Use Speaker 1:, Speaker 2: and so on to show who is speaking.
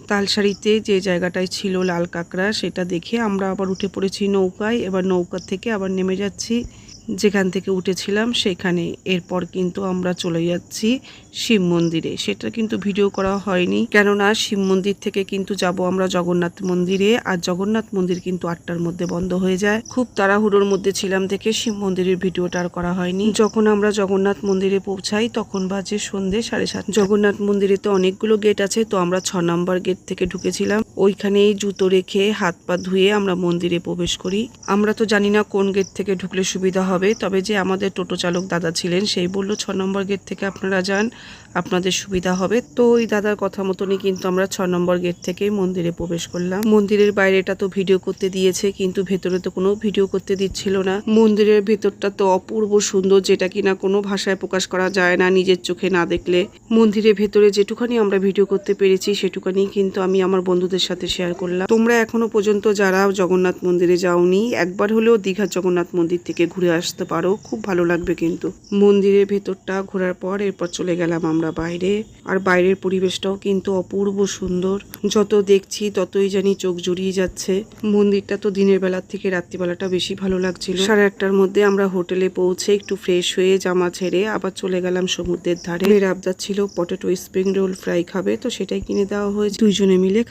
Speaker 1: তালসারিতে যে জায়গাটায় ছিল লাল কাঁকড়া সেটা দেখে আমরা আবার উঠে পড়েছি নৌকায়। এবার নৌকা থেকে আবার নেমে যাচ্ছি যেখান থেকে উঠেছিলাম সেখানে। এরপর কিন্তু আমরা চলে যাচ্ছি শিব মন্দিরে। সেটা কিন্তু ভিডিও করা হয়নি, কেননা শিব মন্দির থেকে কিন্তু যাব আমরা জগন্নাথ মন্দিরে। আর জগন্নাথ মন্দির কিন্তু 8টার মধ্যে বন্ধ হয়ে যায়। খুব তাড়াহুড়োর মধ্যে ছিলাম দেখে শিব মন্দিরের ভিডিওটা আর করা হয়নি। যখন আমরা জগন্নাথ মন্দিরে পৌঁছাই তখন বাজে সন্ধ্যে 7:30। জগন্নাথ মন্দিরে তো অনেকগুলো গেট আছে, তো আমরা 6 নম্বর গেট থেকে ঢুকেছিলাম। ওইখানেই জুতো রেখে হাত পা ধুয়ে আমরা মন্দিরে প্রবেশ করি। আমরা তো জানি না কোন গেট থেকে ঢুকলে সুবিধা হবে, তবে যে আমাদের টোটো চালক দাদা ছিলেন সেই বলল 6 নম্বর গেট থেকে আপনারা যান, আপনাদের সুবিধা হবে। তো ওই দাদার কথা মতনই কিন্তু আমরা 6 নম্বর গেট থেকে মন্দিরে প্রবেশ করলাম। মন্দিরের বাইরেটা তো ভিডিও করতে দিয়েছে, কিন্তু ভেতরে তো কোনো ভিডিও করতে দিচ্ছিল না। মন্দিরের ভেতরটা তো অপূর্ব সুন্দর, যেটা কিনা কোনো ভাষায় প্রকাশ করা যায় না নিজের চোখে না দেখলে। মন্দিরের ভেতরে যেটুখানি আমরা ভিডিও করতে পেরেছি সেটুখানি কিন্তু আমি আমার বন্ধুদের সাথে শেয়ার করলাম। তোমরা এখনো পর্যন্ত যারা জগন্নাথ মন্দিরে যাওনি, একবার হলেও দীঘার জগন্নাথ মন্দির থেকে ঘুরে আসতে পারো, খুব ভালো লাগবে কিন্তু। মন্দিরের ভেতরটা ঘোরার পর এরপর চলে গেলাম আমরা বাইরে। আর বাইরের পরিবেশটাও কিন্তু অপূর্ব সুন্দর, যত দেখছি ততই জানি চোখ জুড়িয়ে যাচ্ছে। মন্দিরটা তো দিনের বেলার থেকে রাত্রিবেলাটা বেশি ভালো লাগছিল। 8:30টার মধ্যে আমরা হোটেলে পৌঁছে একটু ফ্রেশ হয়ে জামা ছেড়ে আবার চলে গেলাম সমুদ্রের ধারে। মেয়ের আবদার ছিল পটেটো স্প্রিং রোল ফ্রাই খাবে, তো সেটাই কিনে দেওয়া হয়েছে। দুইজনে মিলে